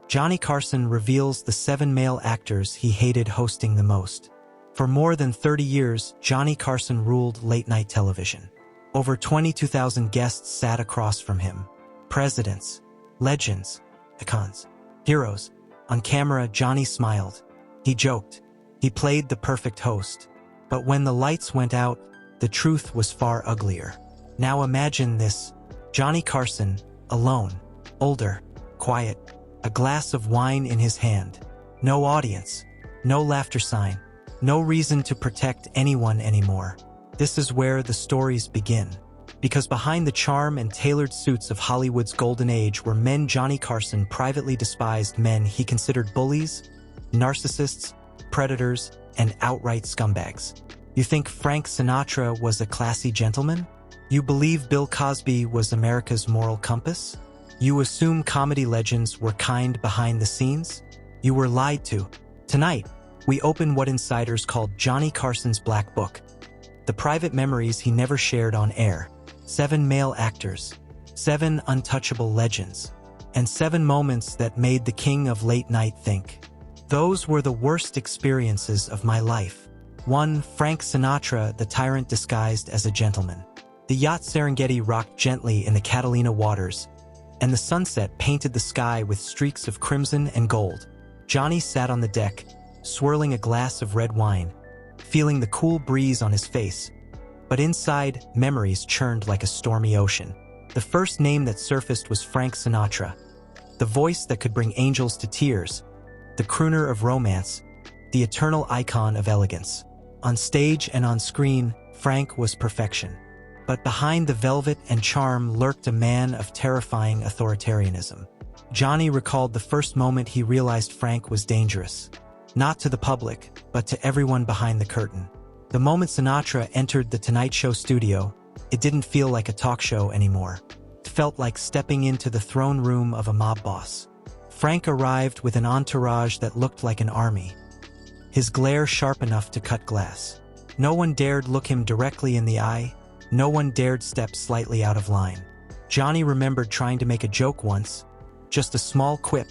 Johnny Carson reveals the 7 male actors he hated hosting the most. For more than 30 years, Johnny Carson ruled late-night television. Over 22,000 guests sat across from him. Presidents, legends, icons, heroes. On camera, Johnny smiled. He joked. He played the perfect host. But when the lights went out, the truth was far uglier. Now imagine this: Johnny Carson, alone, older, quiet, a glass of wine in his hand. No audience, no laughter sign, no reason to protect anyone anymore. This is where the stories begin. Because behind the charm and tailored suits of Hollywood's golden age were men Johnny Carson privately despised, men he considered bullies, narcissists, predators, and outright scumbags. You think Frank Sinatra was a classy gentleman? You believe Bill Cosby was America's moral compass? You assume comedy legends were kind behind the scenes? You were lied to. Tonight, we open what insiders called Johnny Carson's Black Book. The private memories he never shared on air. 7 male actors, 7 untouchable legends, and 7 moments that made the king of late night think. Those were the worst experiences of my life. 1. Frank Sinatra, the tyrant disguised as a gentleman. The yacht Serengeti rocked gently in the Catalina waters, and the sunset painted the sky with streaks of crimson and gold. Johnny sat on the deck, swirling a glass of red wine, feeling the cool breeze on his face. But inside, memories churned like a stormy ocean. The first name that surfaced was Frank Sinatra, the voice that could bring angels to tears, the crooner of romance, the eternal icon of elegance. On stage and on screen, Frank was perfection. But behind the velvet and charm lurked a man of terrifying authoritarianism. Johnny recalled the first moment he realized Frank was dangerous. Not to the public, but to everyone behind the curtain. The moment Sinatra entered the Tonight Show studio, it didn't feel like a talk show anymore. It felt like stepping into the throne room of a mob boss. Frank arrived with an entourage that looked like an army, his glare sharp enough to cut glass. No one dared look him directly in the eye. No one dared step slightly out of line. Johnny remembered trying to make a joke once, just a small quip,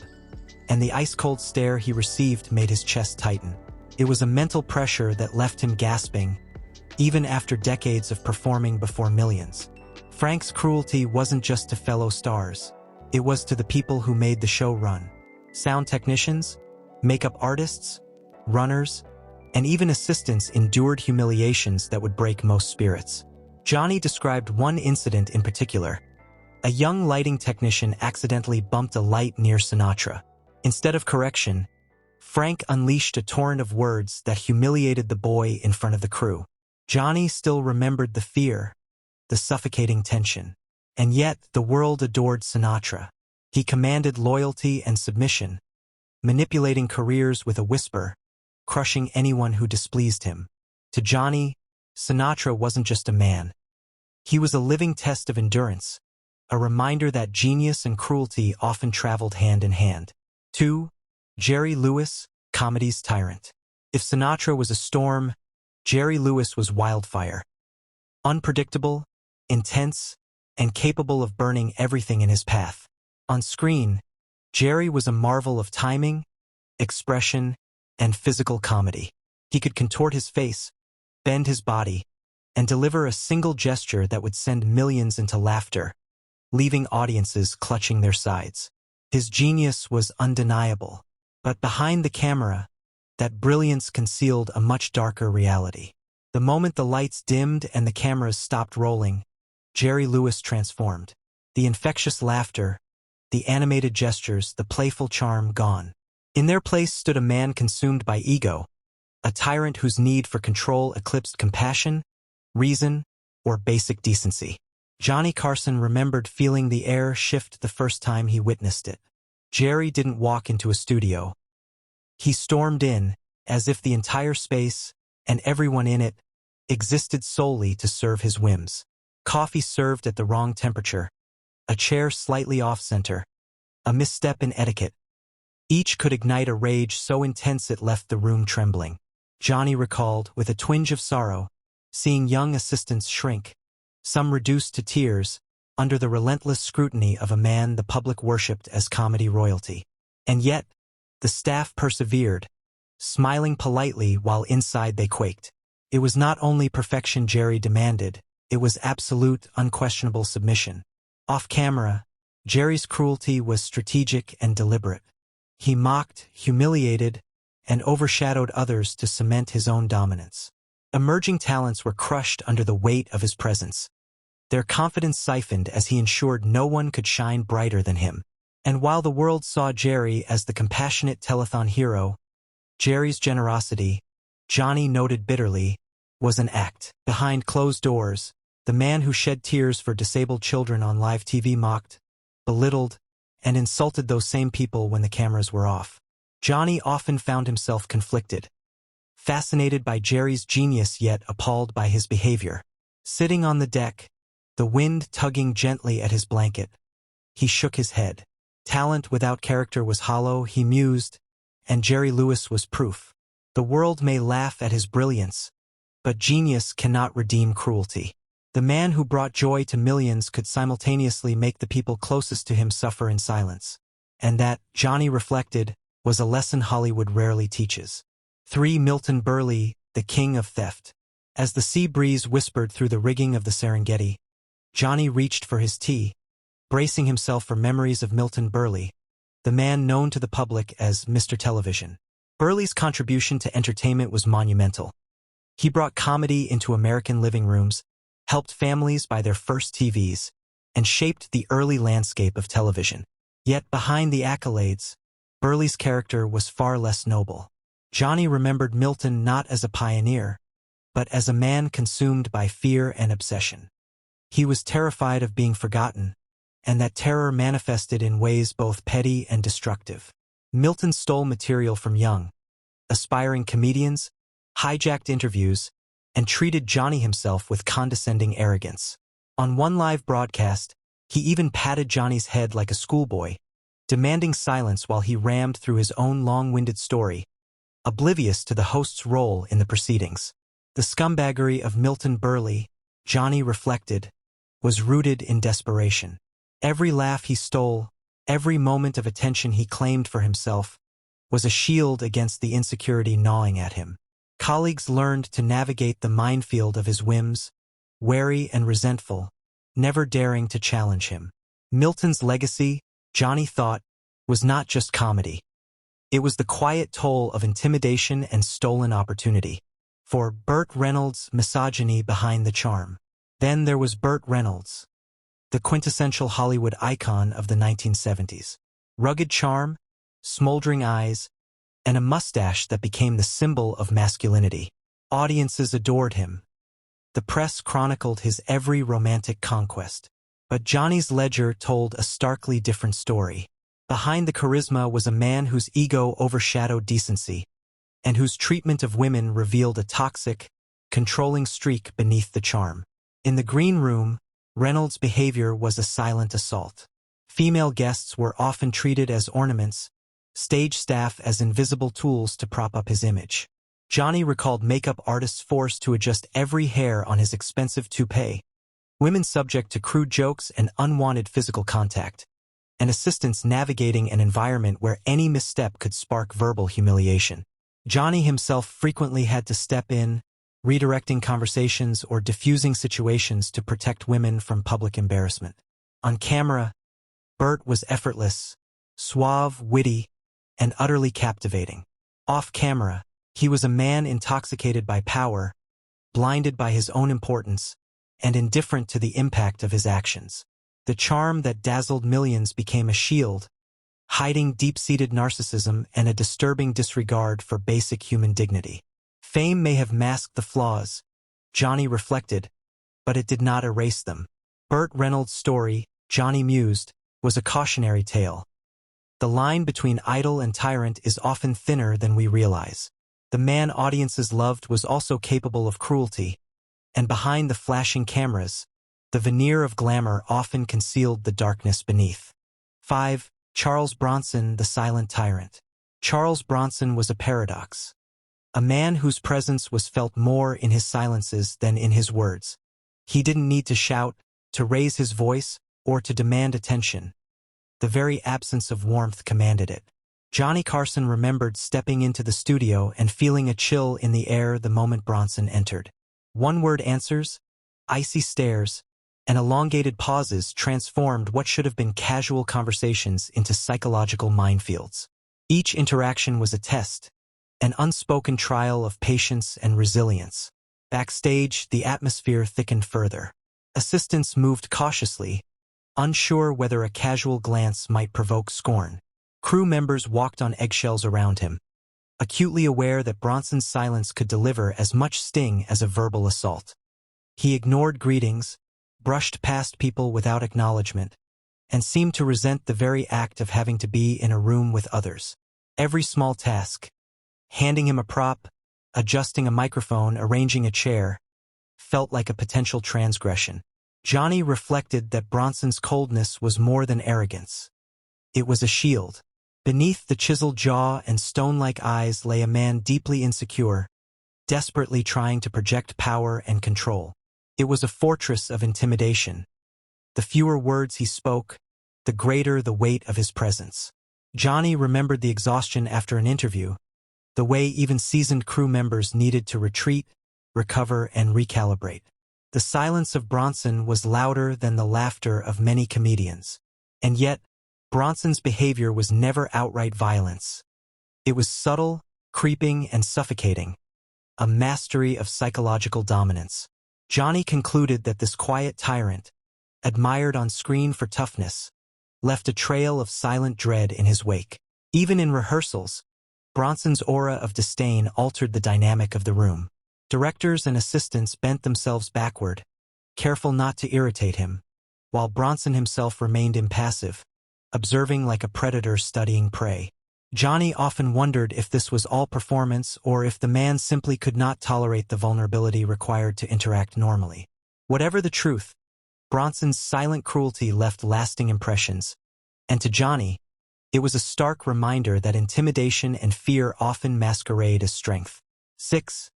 and the ice-cold stare he received made his chest tighten. It was a mental pressure that left him gasping, even after decades of performing before millions. Frank's cruelty wasn't just to fellow stars. It was to the people who made the show run. Sound technicians, makeup artists, runners, and even assistants endured humiliations that would break most spirits. Johnny described one incident in particular. A young lighting technician accidentally bumped a light near Sinatra. Instead of correction, Frank unleashed a torrent of words that humiliated the boy in front of the crew. Johnny still remembered the fear, the suffocating tension. And yet, the world adored Sinatra. He commanded loyalty and submission, manipulating careers with a whisper, crushing anyone who displeased him. To Johnny, Sinatra wasn't just a man. He was a living test of endurance, a reminder that genius and cruelty often traveled hand in hand. 2. Jerry Lewis, comedy's tyrant. If Sinatra was a storm, Jerry Lewis was wildfire. Unpredictable, intense, and capable of burning everything in his path. On screen, Jerry was a marvel of timing, expression, and physical comedy. He could contort his face, bend his body, and deliver a single gesture that would send millions into laughter, leaving audiences clutching their sides. His genius was undeniable. But behind the camera, that brilliance concealed a much darker reality. The moment the lights dimmed and the cameras stopped rolling, Jerry Lewis transformed. The infectious laughter, the animated gestures, the playful charm gone. In their place stood a man consumed by ego, a tyrant whose need for control eclipsed compassion, reason, or basic decency. Johnny Carson remembered feeling the air shift the first time he witnessed it. Jerry didn't walk into a studio. He stormed in, as if the entire space, and everyone in it, existed solely to serve his whims. Coffee served at the wrong temperature, a chair slightly off-center, a misstep in etiquette. Each could ignite a rage so intense it left the room trembling. Johnny recalled, with a twinge of sorrow, seeing young assistants shrink, some reduced to tears, under the relentless scrutiny of a man the public worshipped as comedy royalty. And yet, the staff persevered, smiling politely while inside they quaked. It was not only perfection Jerry demanded, it was absolute, unquestionable submission. Off camera, Jerry's cruelty was strategic and deliberate. He mocked, humiliated, and overshadowed others to cement his own dominance. Emerging talents were crushed under the weight of his presence. Their confidence siphoned as he ensured no one could shine brighter than him. And while the world saw Jerry as the compassionate telethon hero, Jerry's generosity, Johnny noted bitterly, was an act. Behind closed doors, the man who shed tears for disabled children on live TV mocked, belittled, and insulted those same people when the cameras were off. Johnny often found himself conflicted, fascinated by Jerry's genius yet appalled by his behavior. Sitting on the deck, the wind tugging gently at his blanket, he shook his head. Talent without character was hollow, he mused, and Jerry Lewis was proof. The world may laugh at his brilliance, but genius cannot redeem cruelty. The man who brought joy to millions could simultaneously make the people closest to him suffer in silence. And that, Johnny reflected, was a lesson Hollywood rarely teaches. 3. Milton Berle, the king of theft. As the sea breeze whispered through the rigging of the Serengeti, Johnny reached for his tea, bracing himself for memories of Milton Berle, the man known to the public as Mr. Television. Berle's contribution to entertainment was monumental. He brought comedy into American living rooms, helped families buy their first TVs, and shaped the early landscape of television. Yet behind the accolades, Berle's character was far less noble. Johnny remembered Milton not as a pioneer, but as a man consumed by fear and obsession. He was terrified of being forgotten, and that terror manifested in ways both petty and destructive. Milton stole material from young, aspiring comedians, hijacked interviews, and treated Johnny himself with condescending arrogance. On one live broadcast, he even patted Johnny's head like a schoolboy, demanding silence while he rammed through his own long-winded story, oblivious to the host's role in the proceedings. The scumbaggery of Milton Berle, Johnny reflected, was rooted in desperation. Every laugh he stole, every moment of attention he claimed for himself, was a shield against the insecurity gnawing at him. Colleagues learned to navigate the minefield of his whims, wary and resentful, never daring to challenge him. Milton's legacy, Johnny thought, was not just comedy. It was the quiet toll of intimidation and stolen opportunity. For Burt Reynolds' misogyny behind the charm. Then there was Burt Reynolds, the quintessential Hollywood icon of the 1970s. Rugged charm, smoldering eyes, and a mustache that became the symbol of masculinity. Audiences adored him. The press chronicled his every romantic conquest. But Johnny's ledger told a starkly different story. Behind the charisma was a man whose ego overshadowed decency, and whose treatment of women revealed a toxic, controlling streak beneath the charm. In the green room, Reynolds' behavior was a silent assault. Female guests were often treated as ornaments, stage staff as invisible tools to prop up his image. Johnny recalled makeup artists forced to adjust every hair on his expensive toupee, women subject to crude jokes and unwanted physical contact, and assistants navigating an environment where any misstep could spark verbal humiliation. Johnny himself frequently had to step in, redirecting conversations or diffusing situations to protect women from public embarrassment. On camera, Burt was effortless, suave, witty, and utterly captivating. Off camera, he was a man intoxicated by power, blinded by his own importance, and indifferent to the impact of his actions. The charm that dazzled millions became a shield, hiding deep-seated narcissism and a disturbing disregard for basic human dignity. Fame may have masked the flaws, Johnny reflected, but it did not erase them. Burt Reynolds' story, Johnny mused, was a cautionary tale. The line between idol and tyrant is often thinner than we realize. The man audiences loved was also capable of cruelty, and behind the flashing cameras, the veneer of glamour often concealed the darkness beneath. 5. Charles Bronson, the silent tyrant. Charles Bronson was a paradox. A man whose presence was felt more in his silences than in his words. He didn't need to shout, to raise his voice, or to demand attention. The very absence of warmth commanded it. Johnny Carson remembered stepping into the studio and feeling a chill in the air the moment Bronson entered. One-word answers, icy stares, and elongated pauses transformed what should have been casual conversations into psychological minefields. Each interaction was a test, an unspoken trial of patience and resilience. Backstage, the atmosphere thickened further. Assistants moved cautiously, unsure whether a casual glance might provoke scorn. Crew members walked on eggshells around him, acutely aware that Bronson's silence could deliver as much sting as a verbal assault. He ignored greetings, brushed past people without acknowledgement, and seemed to resent the very act of having to be in a room with others. Every small task, handing him a prop, adjusting a microphone, arranging a chair, felt like a potential transgression. Johnny reflected that Bronson's coldness was more than arrogance. It was a shield. Beneath the chiseled jaw and stone-like eyes lay a man deeply insecure, desperately trying to project power and control. It was a fortress of intimidation. The fewer words he spoke, the greater the weight of his presence. Johnny remembered the exhaustion after an interview, the way even seasoned crew members needed to retreat, recover, and recalibrate. The silence of Bronson was louder than the laughter of many comedians. And yet, Bronson's behavior was never outright violence. It was subtle, creeping, and suffocating, a mastery of psychological dominance. Johnny concluded that this quiet tyrant, admired on screen for toughness, left a trail of silent dread in his wake. Even in rehearsals, Bronson's aura of disdain altered the dynamic of the room. Directors and assistants bent themselves backward, careful not to irritate him, while Bronson himself remained impassive, observing like a predator studying prey. Johnny often wondered if this was all performance or if the man simply could not tolerate the vulnerability required to interact normally. Whatever the truth, Bronson's silent cruelty left lasting impressions, and to Johnny, it was a stark reminder that intimidation and fear often masquerade as strength. 6.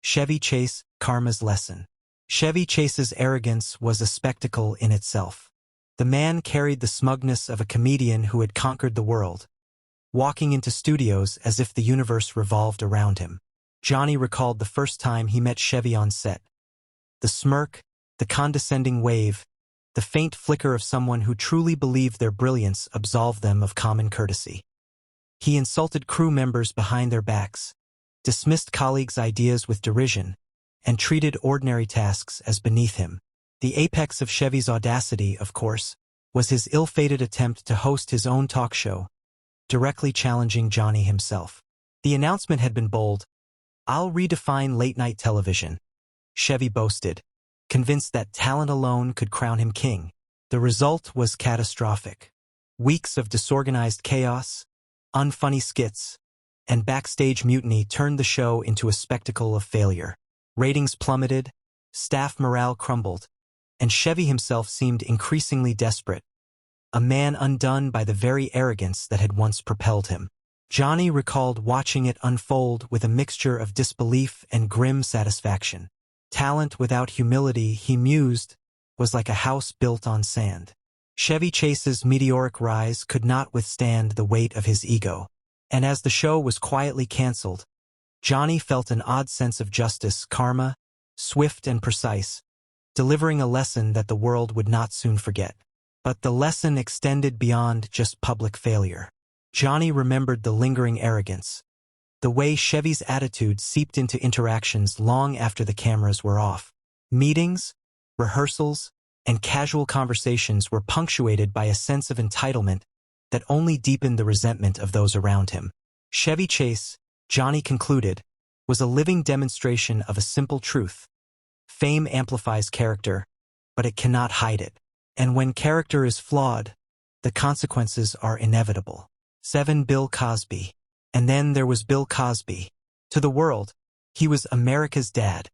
Chevy Chase, Karma's Lesson. Chevy Chase's arrogance was a spectacle in itself. The man carried the smugness of a comedian who had conquered the world, walking into studios as if the universe revolved around him. Johnny recalled the first time he met Chevy on set. The smirk, the condescending wave, the faint flicker of someone who truly believed their brilliance absolved them of common courtesy. He insulted crew members behind their backs, dismissed colleagues' ideas with derision, and treated ordinary tasks as beneath him. The apex of Chevy's audacity, of course, was his ill-fated attempt to host his own talk show, directly challenging Johnny himself. The announcement had been bold. "I'll redefine late-night television," Chevy boasted, convinced that talent alone could crown him king. The result was catastrophic. Weeks of disorganized chaos, unfunny skits, and backstage mutiny turned the show into a spectacle of failure. Ratings plummeted, staff morale crumbled, and Chevy himself seemed increasingly desperate, a man undone by the very arrogance that had once propelled him. Johnny recalled watching it unfold with a mixture of disbelief and grim satisfaction. Talent without humility, he mused, was like a house built on sand. Chevy Chase's meteoric rise could not withstand the weight of his ego, and as the show was quietly canceled, Johnny felt an odd sense of justice, karma, swift and precise, delivering a lesson that the world would not soon forget. But the lesson extended beyond just public failure. Johnny remembered the lingering arrogance, the way Chevy's attitude seeped into interactions long after the cameras were off. Meetings, rehearsals, and casual conversations were punctuated by a sense of entitlement that only deepened the resentment of those around him. Chevy Chase, Johnny concluded, was a living demonstration of a simple truth. Fame amplifies character, but it cannot hide it. And when character is flawed, the consequences are inevitable. 7. Bill Cosby. And then there was Bill Cosby. To the world, he was America's dad.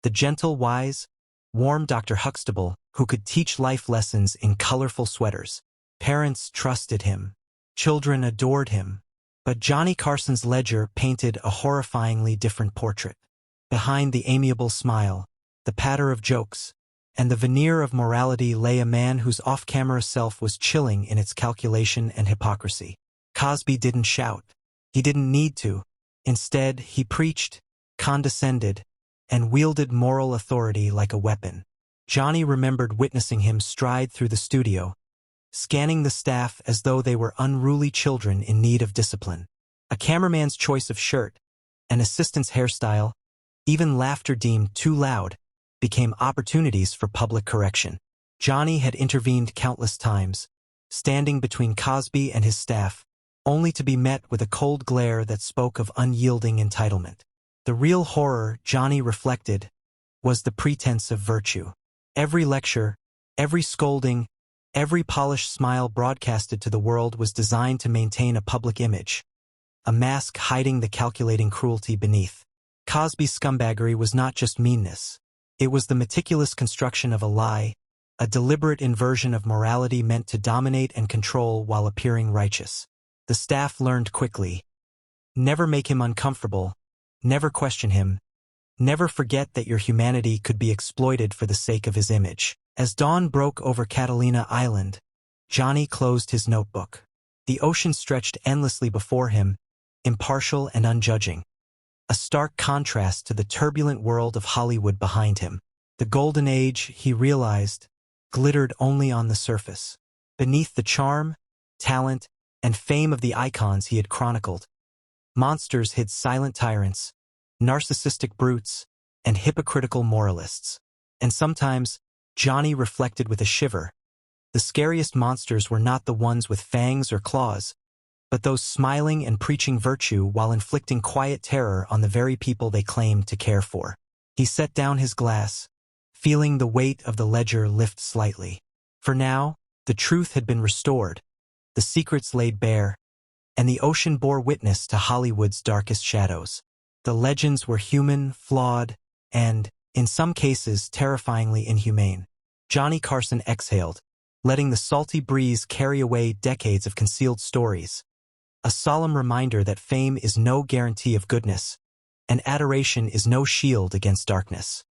The gentle, wise, warm Dr. Huxtable who could teach life lessons in colorful sweaters. Parents trusted him. Children adored him. But Johnny Carson's ledger painted a horrifyingly different portrait. Behind the amiable smile, the patter of jokes, and the veneer of morality lay a man whose off-camera self was chilling in its calculation and hypocrisy. Cosby didn't shout. He didn't need to. Instead, he preached, condescended, and wielded moral authority like a weapon. Johnny remembered witnessing him stride through the studio, scanning the staff as though they were unruly children in need of discipline. A cameraman's choice of shirt, an assistant's hairstyle, even laughter deemed too loud, became opportunities for public correction. Johnny had intervened countless times, standing between Cosby and his staff, only to be met with a cold glare that spoke of unyielding entitlement. The real horror, Johnny reflected, was the pretense of virtue. Every lecture, every scolding, every polished smile broadcasted to the world was designed to maintain a public image, a mask hiding the calculating cruelty beneath. Cosby's scumbaggery was not just meanness. It was the meticulous construction of a lie, a deliberate inversion of morality meant to dominate and control while appearing righteous. The staff learned quickly. Never make him uncomfortable, never question him, never forget that your humanity could be exploited for the sake of his image. As dawn broke over Catalina Island, Johnny closed his notebook. The ocean stretched endlessly before him, impartial and unjudging. A stark contrast to the turbulent world of Hollywood behind him. The golden age, he realized, glittered only on the surface. Beneath the charm, talent, and fame of the icons he had chronicled, monsters hid silent tyrants, narcissistic brutes, and hypocritical moralists. And sometimes, Johnny reflected with a shiver, the scariest monsters were not the ones with fangs or claws, but those smiling and preaching virtue while inflicting quiet terror on the very people they claimed to care for. He set down his glass, feeling the weight of the ledger lift slightly. For now, the truth had been restored, the secrets laid bare, and the ocean bore witness to Hollywood's darkest shadows. The legends were human, flawed, and, in some cases, terrifyingly inhumane. Johnny Carson exhaled, letting the salty breeze carry away decades of concealed stories. A solemn reminder that fame is no guarantee of goodness, and adoration is no shield against darkness.